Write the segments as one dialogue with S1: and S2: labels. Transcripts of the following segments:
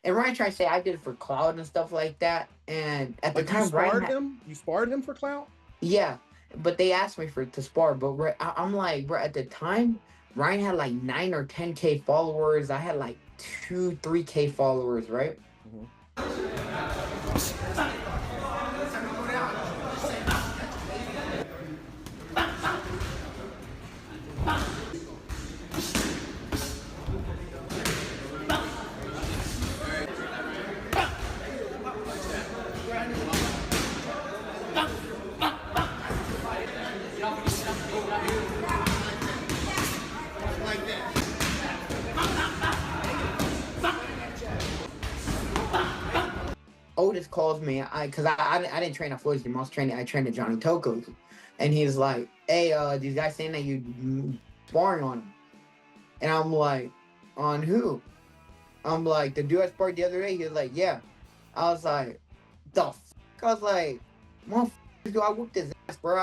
S1: And Ryan tried to say I did it for clout and stuff like that. And at the
S2: Like you
S1: time, Ryan
S2: sparred
S1: had,
S2: him? You sparred him for clout?
S1: yeah, but they asked me for to spar. But I'm like, bro, at the time, Ryan had like 9 or 10K followers. I had like 2, 3K followers, right?
S2: Mhm.
S1: Otis calls me, because I didn't train at Floyd's gym. I trained at Johnny Toko's, and he's like, "Hey, these guys saying that you sparring on him," and I'm like, "On who?" I'm like, "The dude I sparred the other day." He was like, "Yeah." I was like, "The f-? I was like, "Motherfucker, dude, I whooped his ass, bro.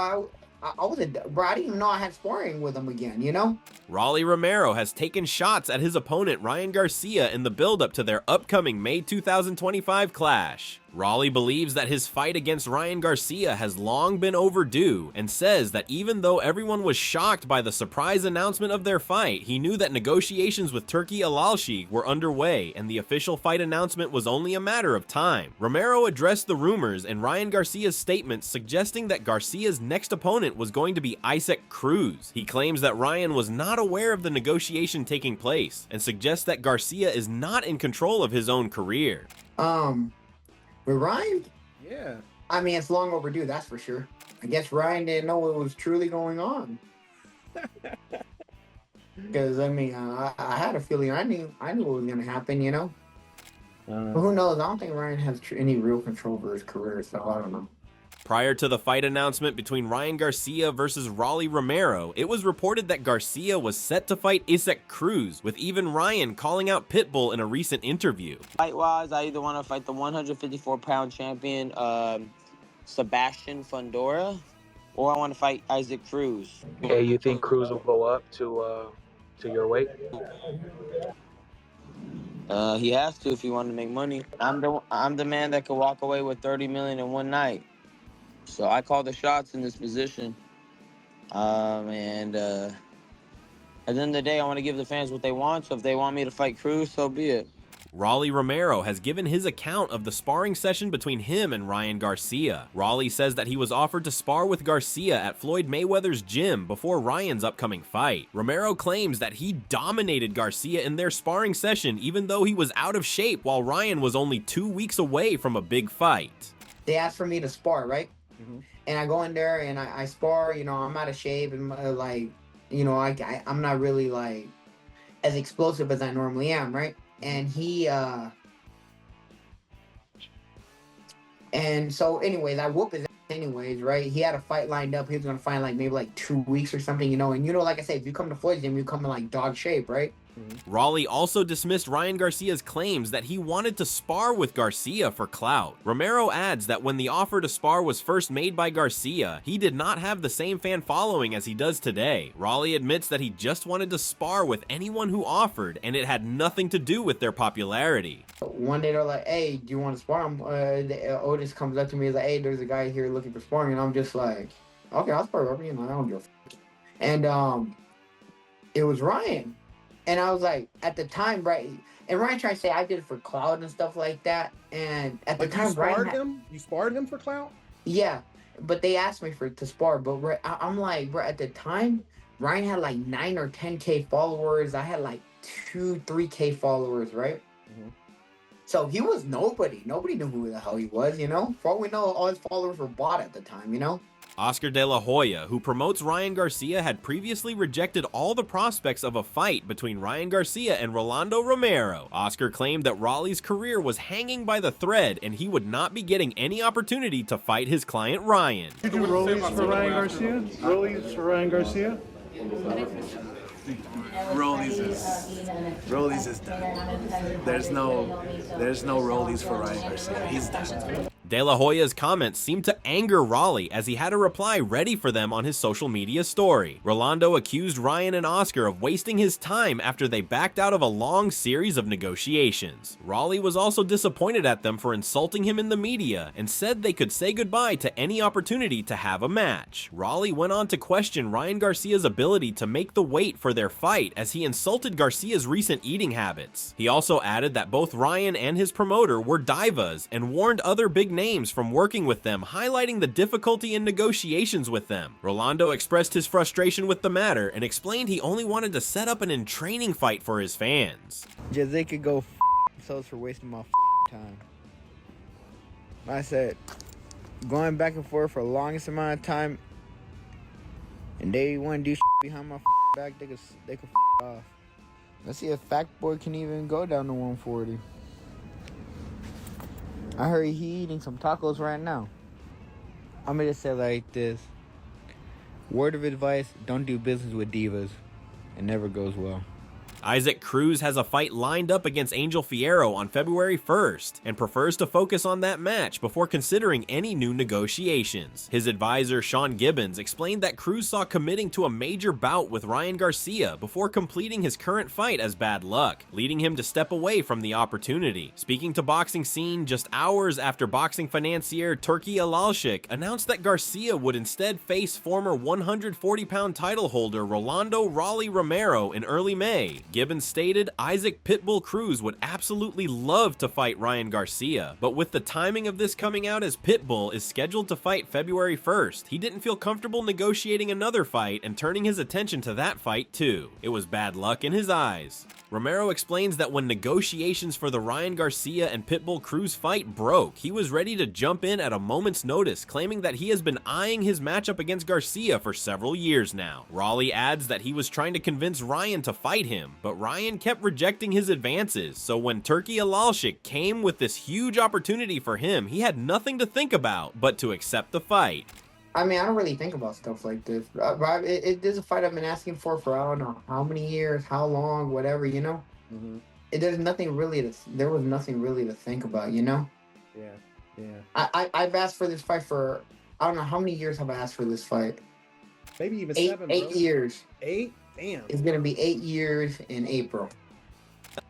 S1: I was bro. I didn't even know I had sparring with him again, you know."
S3: Rolly Romero has taken shots at his opponent Ryan Garcia in the build-up to their upcoming May 2025 clash. Rolly believes that his fight against Ryan Garcia has long been overdue and says that even though everyone was shocked by the surprise announcement of their fight, he knew that negotiations with Turki Alalshi were underway and the official fight announcement was only a matter of time. Romero addressed the rumors and Ryan Garcia's statements suggesting that Garcia's next opponent was going to be Isaac Cruz. He claims that Ryan was not aware of the negotiation taking place and suggests that Garcia is not in control of his own career.
S1: With Ryan,
S2: Yeah.
S1: I mean, it's long overdue, that's for sure. I guess Ryan didn't know what was truly going on. Because I mean, I had a feeling I knew what was gonna happen, you know. But who knows? I don't think Ryan has any real control over his career, so I don't know.
S3: Prior to the fight announcement between Ryan Garcia versus Rolly Romero, it was reported that Garcia was set to fight Isaac Cruz, with even Ryan calling out Pitbull in a recent interview.
S4: Fight-wise, I either want to fight the 154-pound champion, Sebastian Fundora, or I want to fight Isaac Cruz.
S5: Yeah, you think Cruz will go up to your weight?
S4: He has to if he wanted to make money. I'm the man that could walk away with $30 million in one night. So I call the shots in this position. At the end of the day, I want to give the fans what they want. So if they want me to fight Cruz, so be it.
S3: Rolly Romero has given his account of the sparring session between him and Ryan Garcia. Rolly says that he was offered to spar with Garcia at Floyd Mayweather's gym before Ryan's upcoming fight. Romero claims that he dominated Garcia in their sparring session even though he was out of shape while Ryan was only 2 weeks away from a big fight.
S1: They asked for me to spar, right?
S2: Mm-hmm.
S1: And I go in there and I spar. You know, I'm out of shape and like, you know, I'm not really like as explosive as I normally am, right? And he and so anyways, I whoop his ass anyways, right? He had a fight lined up. He was gonna fight like maybe like 2 weeks or something, you know. And you know, like I said, if you come to Floyd's gym, you come in like dog shape, right?
S3: Rolly also dismissed Ryan Garcia's claims that he wanted to spar with Garcia for clout. Romero adds that when the offer to spar was first made by Garcia, he did not have the same fan following as he does today. Rolly admits that he just wanted to spar with anyone who offered, and it had nothing to do with their popularity.
S1: One day they're like, "Hey, do you want to spar?" Otis comes up to me, he's like, "Hey, there's a guy here looking for sparring," and I'm just like, "Okay, I'll spar over you know, I don't give a f-." And it was Ryan. And I was like, at the time, right? And Ryan tried to say I did it for clout and stuff like that. And at the
S2: Like
S1: time,
S2: you sparred
S1: Ryan
S2: him? You sparred him for clout?
S1: yeah, but they asked me to spar. But I'm like, bro, at the time, Ryan had like 9 or 10K followers. I had like 2, 3K followers, right?
S2: Mm-hmm.
S1: So he was nobody. Nobody knew who the hell he was, you know? For all we know, all his followers were bought at the time, you know?
S3: Oscar De La Hoya, who promotes Ryan Garcia, had previously rejected all the prospects of a fight between Ryan Garcia and Rolando Romero. Oscar claimed that Rolly's career was hanging by the thread and he would not be getting any opportunity to fight his client Ryan.
S6: You do rollies for Ryan Garcia? Rollies for Ryan Garcia?
S7: Rollies is done. There's no rollies for Ryan Garcia. He's done.
S3: De La Hoya's comments seemed to anger Raleigh as he had a reply ready for them on his social media story. Rolando accused Ryan and Oscar of wasting his time after they backed out of a long series of negotiations. Raleigh was also disappointed at them for insulting him in the media and said they could say goodbye to any opportunity to have a match. Raleigh went on to question Ryan Garcia's ability to make the weight for their fight as he insulted Garcia's recent eating habits. He also added that both Ryan and his promoter were divas and warned other big names from working with them, highlighting the difficulty in negotiations with them. Rolando expressed his frustration with the matter and explained he only wanted to set up an in-training fight for his fans.
S7: Just they could go themselves for wasting my time. Like I said, going back and forth for the longest amount of time, and they want to do behind my back, they could off. Let's see if Fat Boy can even go down to 140. I heard he eating some tacos right now. I'm gonna say like this. Word of advice, don't do business with divas. It never goes well.
S3: Isaac Cruz has a fight lined up against Angel Fierro on February 1st and prefers to focus on that match before considering any new negotiations. His advisor, Sean Gibbons, explained that Cruz saw committing to a major bout with Ryan Garcia before completing his current fight as bad luck, leading him to step away from the opportunity. Speaking to Boxing Scene just hours after boxing financier Turki Alalshik announced that Garcia would instead face former 140-pound title holder Rolando "Raleigh" Romero in early May, Gibbons stated Isaac Pitbull Cruz would absolutely love to fight Ryan Garcia, but with the timing of this coming out as Pitbull is scheduled to fight February 1st, he didn't feel comfortable negotiating another fight and turning his attention to that fight too. It was bad luck in his eyes. Romero explains that when negotiations for the Ryan Garcia and Pitbull Cruz fight broke, he was ready to jump in at a moment's notice, claiming that he has been eyeing his matchup against Garcia for several years now. Raleigh adds that he was trying to convince Ryan to fight him, but Ryan kept rejecting his advances, so when Turki Alalshik came with this huge opportunity for him, he had nothing to think about but to accept the fight.
S1: I mean, I don't really think about stuff like this. It is a fight I've been asking for I don't know how many years, how long, whatever, you know?
S2: Mm-hmm.
S1: There was nothing really to think about, you know?
S2: Yeah.
S1: I've asked for this fight for, I don't know how many years have I asked for this fight.
S2: Maybe even 7, bro.
S1: 8 years.
S2: 8? Damn.
S1: It's going to be 8 years in April.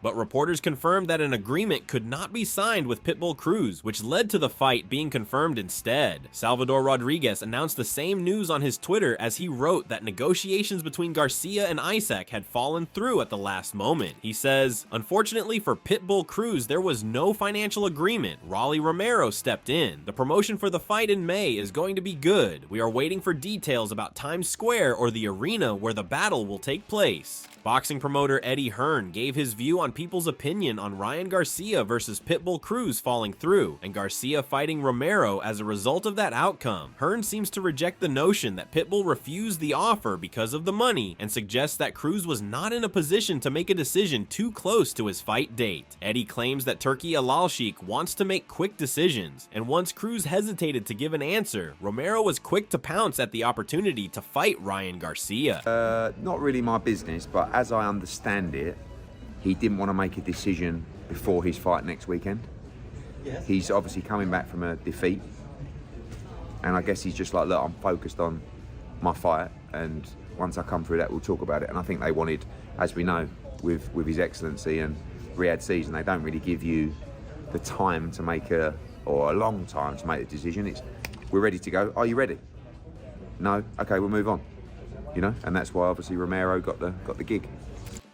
S3: But reporters confirmed that an agreement could not be signed with Pitbull Cruz, which led to the fight being confirmed instead. Salvador Rodriguez announced the same news on his Twitter as he wrote that negotiations between Garcia and Isaac had fallen through at the last moment. He says, "Unfortunately for Pitbull Cruz, there was no financial agreement. Raleigh Romero stepped in. The promotion for the fight in May is going to be good. We are waiting for details about Times Square or the arena where the battle will take place." Boxing promoter Eddie Hearn gave his view on people's opinion on Ryan Garcia versus Pitbull Cruz falling through, and Garcia fighting Romero as a result of that outcome. Hearn seems to reject the notion that Pitbull refused the offer because of the money, and suggests that Cruz was not in a position to make a decision too close to his fight date. Eddie claims that Turki Alalshik wants to make quick decisions, and once Cruz hesitated to give an answer, Romero was quick to pounce at the opportunity to fight Ryan Garcia.
S8: Not really my business, but as I understand it, he didn't want to make a decision before his fight next weekend. Yes. He's obviously coming back from a defeat, and I guess he's just like, look, I'm focused on my fight, and once I come through that, we'll talk about it. And I think they wanted, as we know, with His Excellency and Riyadh season, they don't really give you the time to make a long time to make a decision. It's, we're ready to go. Are you ready? No? Okay, we'll move on. You know, and that's why obviously Romero got the gig.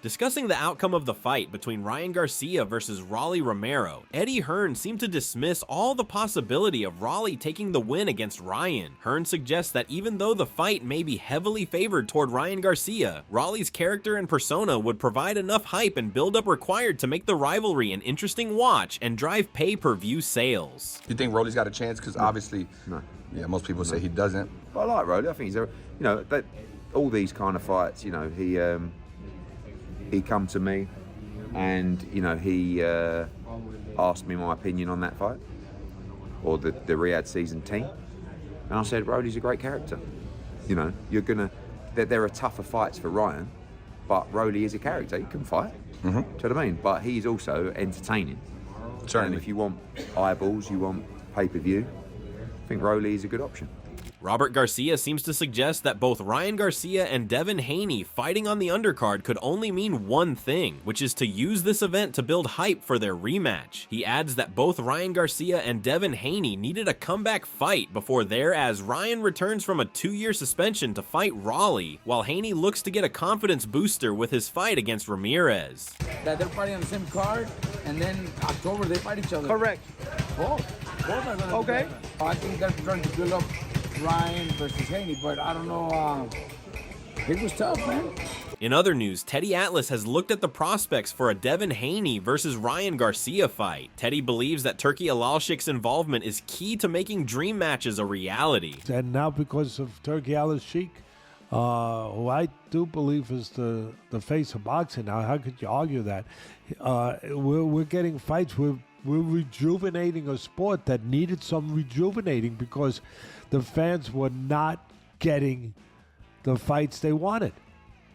S3: Discussing the outcome of the fight between Ryan Garcia versus Raleigh Romero, Eddie Hearn seemed to dismiss all the possibility of Raleigh taking the win against Ryan. Hearn suggests that even though the fight may be heavily favored toward Ryan Garcia, Raleigh's character and persona would provide enough hype and build-up required to make the rivalry an interesting watch and drive pay-per-view sales.
S9: You think Raleigh's got a chance? Because obviously, yeah, most people say he doesn't.
S8: But I like Raleigh. I think he's a, you know, that all these kind of fights, you know, he come to me and, you know, he asked me my opinion on that fight or the Riyadh season team, and I said Raleig's a great character. You know, you're gonna, there are tougher fights for Ryan, but Raleigh is a character. He can fight. Mm-hmm. Do you know what I mean? But he's also entertaining.
S9: Certainly.
S8: And if you want eyeballs, you want pay-per-view, I think Rolly is a good option.
S3: Robert Garcia seems to suggest that both Ryan Garcia and Devin Haney fighting on the undercard could only mean one thing, which is to use this event to build hype for their rematch. He adds that both Ryan Garcia and Devin Haney needed a comeback fight before as Ryan returns from a 2-year suspension to fight Raleigh, while Haney looks to get a confidence booster with his fight against Ramirez.
S10: That they're fighting on the same card, and then October they fight each other.
S6: Correct.
S10: Both are gonna
S6: Okay.
S10: do that. I think they're trying to build up Ryan versus Haney, but I don't know. It was tough, man.
S3: In other news, Teddy Atlas has looked at the prospects for a Devin Haney versus Ryan Garcia fight. Teddy believes that Turki Alalshik's involvement is key to making dream matches a reality.
S11: And now because of Turki Alalshik, who I do believe is the face of boxing now, how could you argue that? We're getting fights. We're rejuvenating a sport that needed some rejuvenating because the fans were not getting the fights they wanted,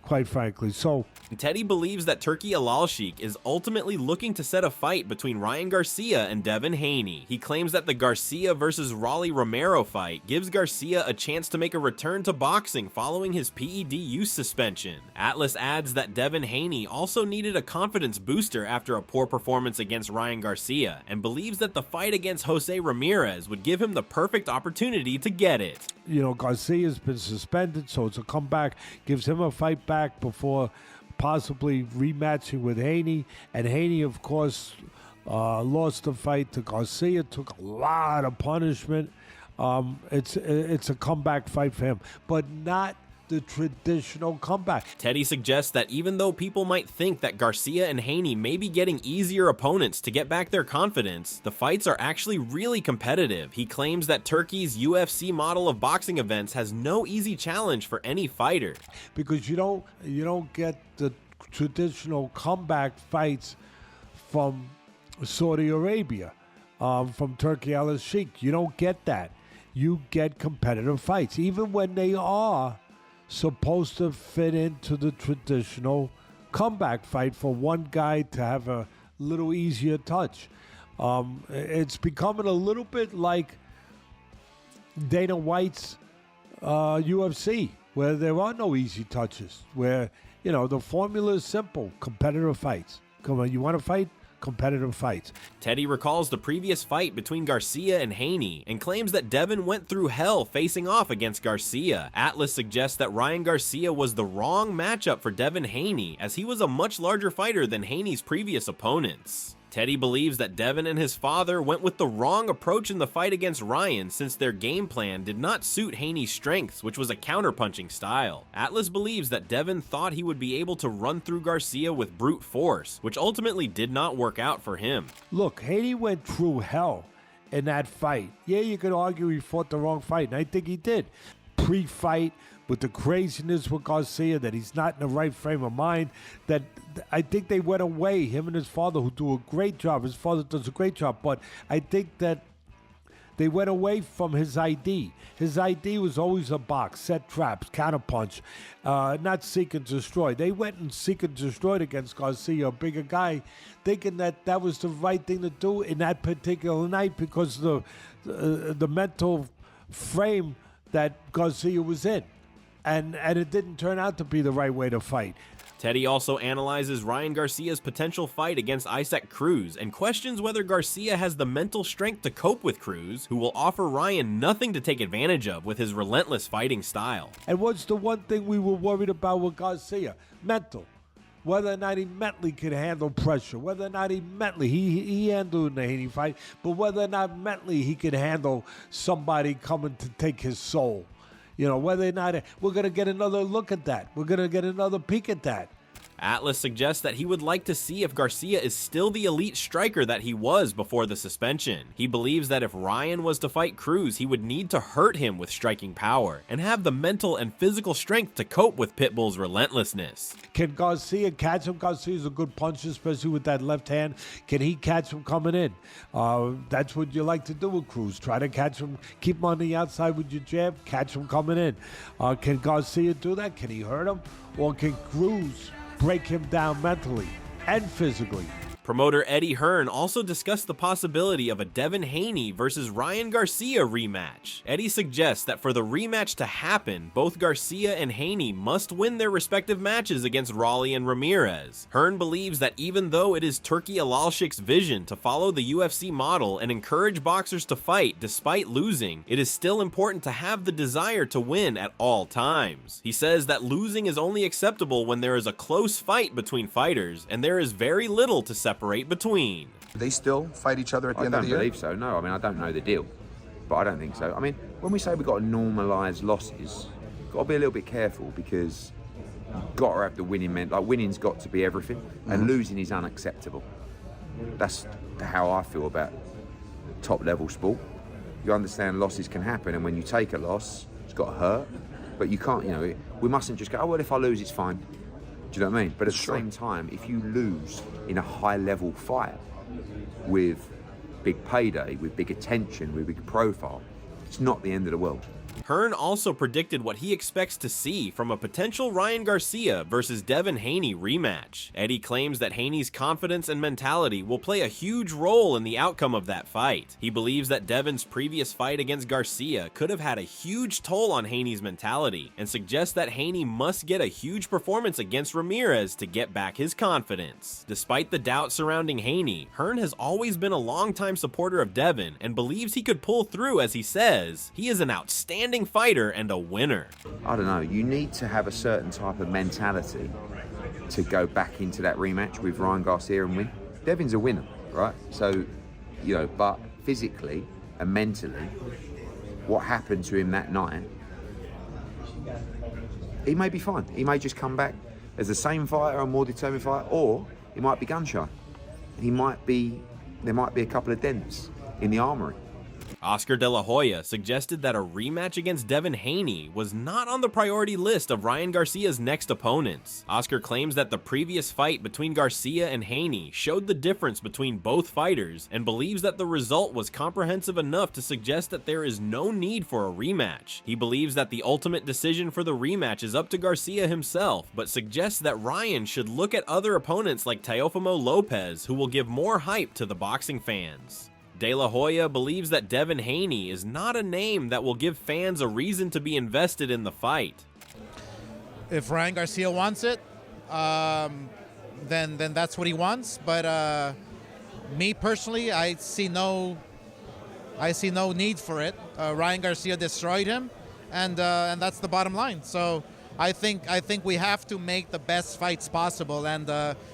S11: quite frankly. So
S3: Teddy believes that Turki Alalshik is ultimately looking to set a fight between Ryan Garcia and Devin Haney. He claims that the Garcia versus Raleigh Romero fight gives Garcia a chance to make a return to boxing following his PED use suspension. Atlas adds that Devin Haney also needed a confidence booster after a poor performance against Ryan Garcia, and believes that the fight against Jose Ramirez would give him the perfect opportunity to get it.
S11: You know, Garcia's been suspended, so it's a comeback, gives him a fight back before possibly rematching with Haney. And Haney, of course, lost the fight to Garcia, took a lot of punishment. It's a comeback fight for him, but not the traditional comeback.
S3: Teddy suggests that even though people might think that Garcia and Haney may be getting easier opponents to get back their confidence, the fights are actually really competitive. He claims that Turkey's UFC model of boxing events has no easy challenge for any fighter.
S11: Because you don't get the traditional comeback fights from Saudi Arabia, from Turki Alalshik. You don't get that. You get competitive fights, even when they are supposed to fit into the traditional comeback fight for one guy to have a little easier touch. It's becoming a little bit like Dana White's UFC, where there are no easy touches, where, you know, the formula is simple: competitive fights. Come on, you want to fight? Competitive fights.
S3: Teddy recalls the previous fight between Garcia and Haney and claims that Devin went through hell facing off against Garcia. Atlas suggests that Ryan Garcia was the wrong matchup for Devin Haney, as he was a much larger fighter than Haney's previous opponents. Teddy believes that Devin and his father went with the wrong approach in the fight against Ryan, since their game plan did not suit Haney's strengths, which was a counterpunching style. Atlas believes that Devin thought he would be able to run through Garcia with brute force, which ultimately did not work out for him.
S11: Look, Haney went through hell in that fight. Yeah, you could argue he fought the wrong fight, and I think he did. Pre-fight, with the craziness with Garcia, that he's not in the right frame of mind, that I think they went away, him and his father, who do a great job. His father does a great job, but I think that they went away from his ID. His ID was always a box, set traps, counterpunch, not seek and destroy. They went and seek and destroyed against Garcia, a bigger guy, thinking that that was the right thing to do in that particular night because of the mental frame that Garcia was in. And it didn't turn out to be the right way to fight.
S3: Teddy also analyzes Ryan Garcia's potential fight against Isaac Cruz and questions whether Garcia has the mental strength to cope with Cruz, who will offer Ryan nothing to take advantage of with his relentless fighting style.
S11: And what's the one thing we were worried about with Garcia? Mental. Whether or not he mentally could handle pressure, whether or not he mentally, he handled in the Haney fight, but whether or not mentally he could handle somebody coming to take his soul. You know, whether or not we're going to get another look at that. We're going to get another peek at that.
S3: Atlas suggests that he would like to see if Garcia is still the elite striker that he was before the suspension. He believes that if Ryan was to fight Cruz, he would need to hurt him with striking power and have the mental and physical strength to cope with Pitbull's relentlessness.
S11: Can Garcia catch him? Garcia's a good puncher, especially with that left hand. Can he catch him coming in? That's what you like to do with Cruz. Try to catch him, keep him on the outside with your jab, catch him coming in. Can Garcia do that? Can he hurt him? Or can Cruz break him down mentally and physically?
S3: Promoter Eddie Hearn also discussed the possibility of a Devin Haney versus Ryan Garcia rematch. Eddie suggests that for the rematch to happen, both Garcia and Haney must win their respective matches against Raleigh and Ramirez. Hearn believes that even though it is Turki Alalshik's vision to follow the UFC model and encourage boxers to fight despite losing, it is still important to have the desire to win at all times. He says that losing is only acceptable when there is a close fight between fighters, and there is very little to separate between.
S9: Do they still fight each other at the end of the year?
S8: I don't believe so, no. I mean, I don't know the deal, but I don't think so. I mean, when we say we've got to normalise losses, got to be a little bit careful, because you've got to have the winning mentality. Like, winning's got to be everything, and losing is unacceptable. That's how I feel about top-level sport. You understand losses can happen, and when you take a loss, it's got to hurt, but you can't, we mustn't just go, oh, well, if I lose, it's fine. Do you know what I mean? But at the same time, if you lose in a high-level fight with big payday, with big attention, with big profile, it's not the end of the world.
S3: Hearn also predicted what he expects to see from a potential Ryan Garcia versus Devin Haney rematch. Eddie claims that Haney's confidence and mentality will play a huge role in the outcome of that fight. He believes that Devin's previous fight against Garcia could have had a huge toll on Haney's mentality, and suggests that Haney must get a huge performance against Ramirez to get back his confidence. Despite the doubt surrounding Haney, Hearn has always been a longtime supporter of Devin and believes he could pull through. As he says, he is an outstanding fighter and a winner.
S8: I don't know, you need to have a certain type of mentality to go back into that rematch with Ryan Garcia and win. Devin's a winner, right? So, but physically and mentally, what happened to him that night, he may be fine. He may just come back as the same fighter, a more determined fighter, or he might be gun shy. There might be a couple of dents in the armory.
S3: Oscar De La Hoya suggested that a rematch against Devin Haney was not on the priority list of Ryan Garcia's next opponents. Oscar claims that the previous fight between Garcia and Haney showed the difference between both fighters, and believes that the result was comprehensive enough to suggest that there is no need for a rematch. He believes that the ultimate decision for the rematch is up to Garcia himself, but suggests that Ryan should look at other opponents like Teofimo Lopez, who will give more hype to the boxing fans. De La Hoya believes that Devin Haney is not a name that will give fans a reason to be invested in the fight.
S12: If Ryan Garcia wants it, then that's what he wants. But me personally, I see no need for it. Ryan Garcia destroyed him, and that's the bottom line. So I think we have to make the best fights possible. And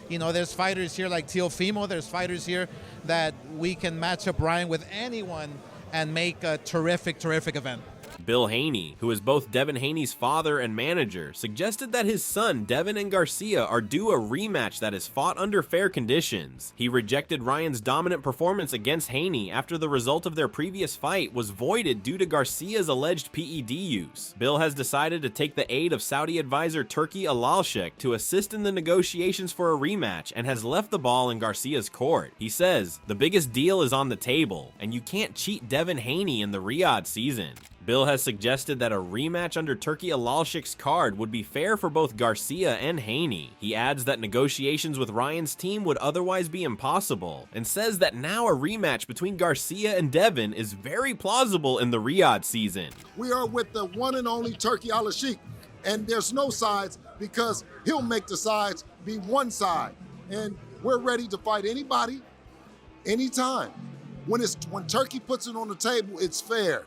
S12: there's fighters here like Teofimo. There's fighters here that we can match up Ryan with anyone and make a terrific event.
S3: Bill Haney, who is both Devin Haney's father and manager, suggested that his son Devin and Garcia are due a rematch that is fought under fair conditions. He rejected Ryan's dominant performance against Haney after the result of their previous fight was voided due to Garcia's alleged PED use. Bill has decided to take the aid of Saudi advisor Turki Alalshik to assist in the negotiations for a rematch, and has left the ball in Garcia's court. He says, "The biggest deal is on the table, and you can't cheat Devin Haney in the Riyadh season." Bill has suggested that a rematch under Turki Alalshik's card would be fair for both Garcia and Haney. He adds that negotiations with Ryan's team would otherwise be impossible, and says that now a rematch between Garcia and Devin is very plausible in the Riyadh season.
S13: We are with the one and only Turki Alalshik, and there's no sides, because he'll make the sides be one side. And we're ready to fight anybody, anytime. When Turki puts it on the table, it's fair.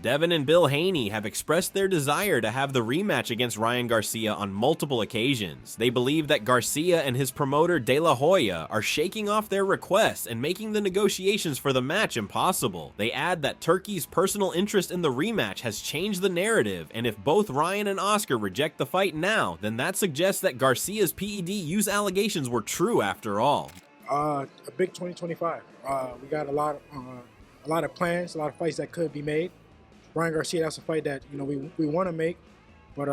S3: Devin and Bill Haney have expressed their desire to have the rematch against Ryan Garcia on multiple occasions. They believe that Garcia and his promoter De La Hoya are shaking off their requests and making the negotiations for the match impossible. They add that Turki's personal interest in the rematch has changed the narrative, and if both Ryan and Oscar reject the fight now, then that suggests that Garcia's PED use allegations were true after all.
S14: A big 2025. We got a lot of plans, a lot of fights that could be made. Ryan Garcia, that's a fight that we want to make, but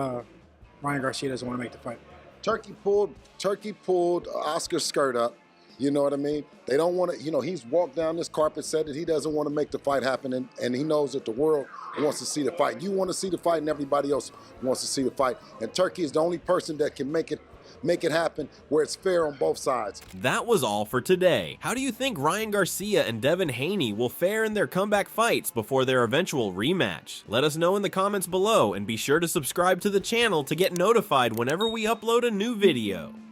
S14: Ryan Garcia doesn't want to make the fight.
S13: Turki pulled Oscar's skirt up. You know what I mean? They don't want to. He's walked down this carpet, said that he doesn't want to make the fight happen, and he knows that the world wants to see the fight. You want to see the fight, and everybody else wants to see the fight. And Turki is the only person that can make it make it happen where it's fair on both sides.
S3: That was all for today. How do you think Ryan Garcia and Devin Haney will fare in their comeback fights before their eventual rematch? Let us know in the comments below, and be sure to subscribe to the channel to get notified whenever we upload a new video.